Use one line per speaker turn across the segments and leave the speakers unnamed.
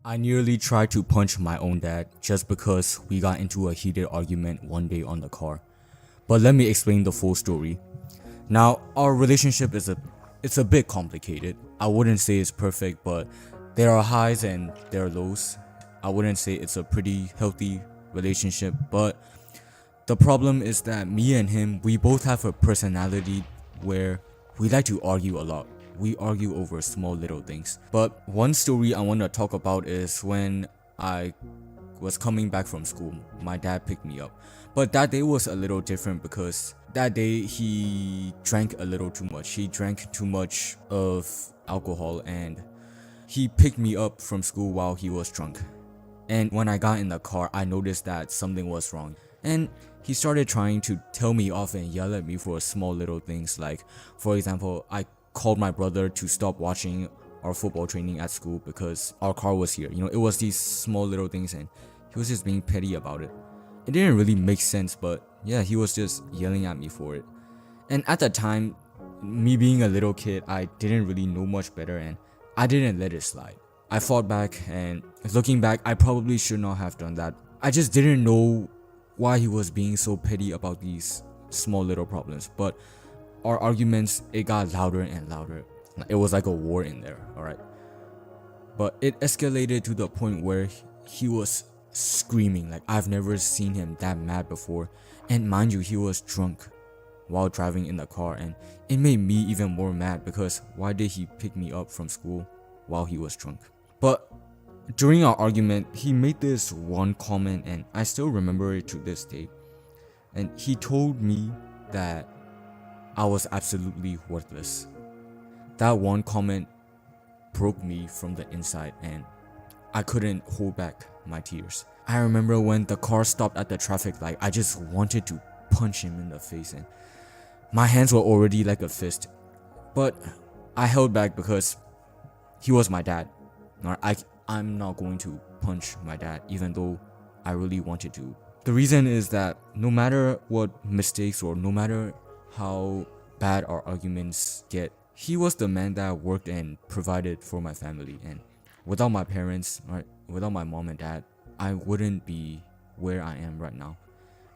I nearly tried to punch my own dad just because we got into a heated argument one day on the car. But let me explain the full story. Now, our relationship it's a bit complicated. I wouldn't say it's perfect, but there are highs and there are lows. I wouldn't say it's a pretty healthy relationship, but the problem is that me and him, we both have a personality where we like to argue a lot. We argue over small little things. But one story I want to talk about is when I was coming back from school. My dad picked me up. But that day was a little different because that day he drank a little too much. He drank too much of alcohol and he picked me up from school while he was drunk. And when I got in the car, I noticed that something was wrong. And he started trying to tell me off and yell at me for small little things. Like, for example, I called my brother to stop watching our football training at school because our car was here. It was these small little things and he was just being petty about it. It didn't really make sense, but yeah, he was just yelling at me for it. And at the time, me being a little kid, I didn't really know much better and I didn't let it slide. I fought back, and looking back, I probably should not have done that. I just didn't know why he was being so petty about these small little problems. But our arguments, it got louder and louder. It was like a war in there, alright? But it escalated to the point where he was screaming. Like, I've never seen him that mad before. And mind you, he was drunk while driving in the car, and it made me even more mad because why did he pick me up from school while he was drunk? But during our argument, he made this one comment and I still remember it to this day. And he told me that I was absolutely worthless. That one comment broke me from the inside and I couldn't hold back my tears. I remember when the car stopped at the traffic light, I just wanted to punch him in the face and my hands were already like a fist. But I held back because he was my dad. I'm not going to punch my dad even though I really wanted to. The reason is that no matter what mistakes or no matter how bad our arguments get, he was the man that worked and provided for my family, and without my parents, without my mom and dad, I wouldn't be where I am right now.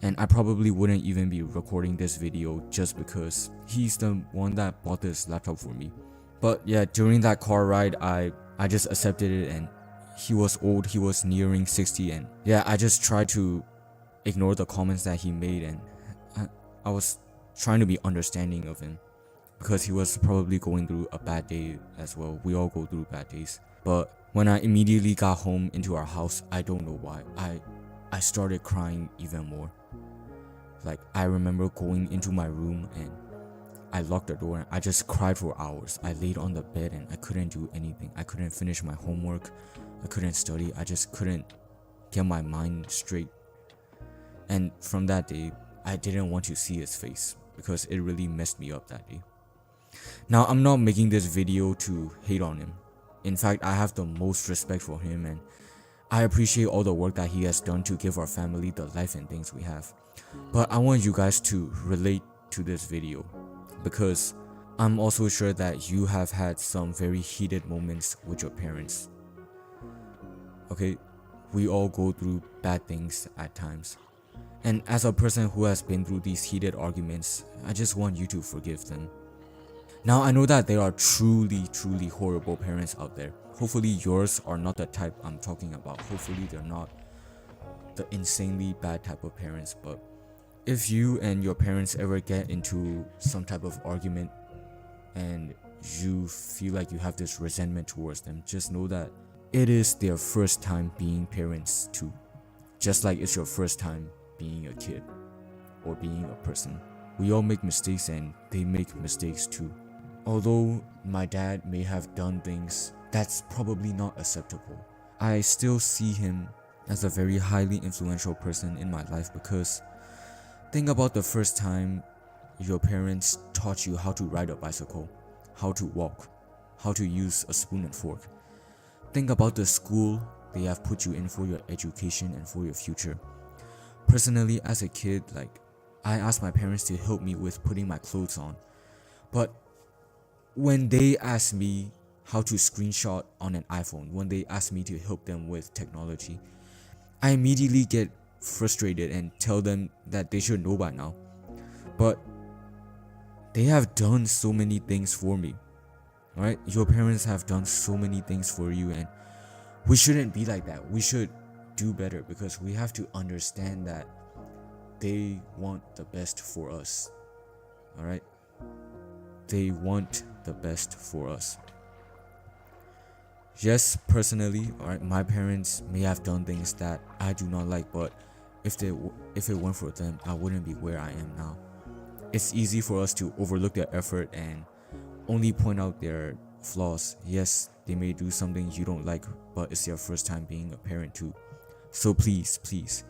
And I probably wouldn't even be recording this video just because he's the one that bought this laptop for me. But yeah, during that car ride, I just accepted it, and he was old, he was nearing 60, and yeah, I just tried to ignore the comments that he made, and I was trying to be understanding of him because he was probably going through a bad day as well. We all go through bad days. But when I immediately got home into our house, I don't know why, I started crying even more. Like, I remember going into my room and I locked the door and I just cried for hours. I laid on the bed and I couldn't do anything. I couldn't finish my homework. I couldn't study. I just couldn't get my mind straight. And from that day, I didn't want to see his face because it really messed me up that day. Now, I'm not making this video to hate on him. In fact, I have the most respect for him and I appreciate all the work that he has done to give our family the life and things we have. But I want you guys to relate to this video because I'm also sure that you have had some very heated moments with your parents. Okay, we all go through bad things at times. And as a person who has been through these heated arguments, I just want you to forgive them. Now, I know that there are truly horrible parents out there. Hopefully yours are not the type I'm talking about. Hopefully they're not the insanely bad type of parents. But if you and your parents ever get into some type of argument and you feel like you have this resentment towards them, just know that it is their first time being parents too. Just like it's your first time being a kid or being a person. We all make mistakes and they make mistakes too. Although my dad may have done things that's probably not acceptable, I still see him as a very highly influential person in my life because think about the first time your parents taught you how to ride a bicycle, how to walk, how to use a spoon and fork. Think about the school they have put you in for your education and for your future. Personally, as a kid, I asked my parents to help me with putting my clothes on. But when they asked me how to screenshot on an iPhone when they ask me to help them with technology, I immediately get frustrated and tell them that they should know by now. But they have done so many things for me, right? Your parents have done so many things for you, and we shouldn't be like that. We should do better because we have to understand that they want the best for us. All right? They want the best for us. Yes, personally, all right, my parents may have done things that I do not like, but if it weren't for them, I wouldn't be where I am now. It's easy for us to overlook their effort and only point out their flaws. Yes, they may do something you don't like, but it's their first time being a parent too. So please, please,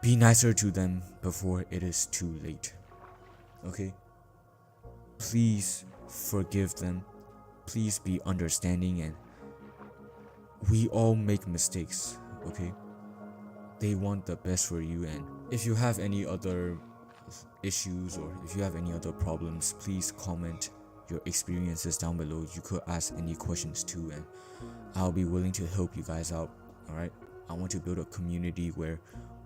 be nicer to them before it is too late. Okay? Please forgive them. Please be understanding, and we all make mistakes, okay? They want the best for you, and if you have any other issues or if you have any other problems, please comment your experiences down below. You could ask any questions too, and I'll be willing to help you guys out. All right, I want to build a community where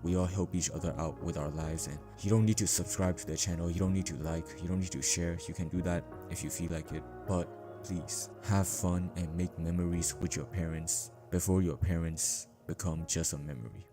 we all help each other out with our lives, and you don't need to subscribe to the channel, you don't need to like, you don't need to share. You can do that if you feel like it, but please have fun and make memories with your parents before your parents become just a memory.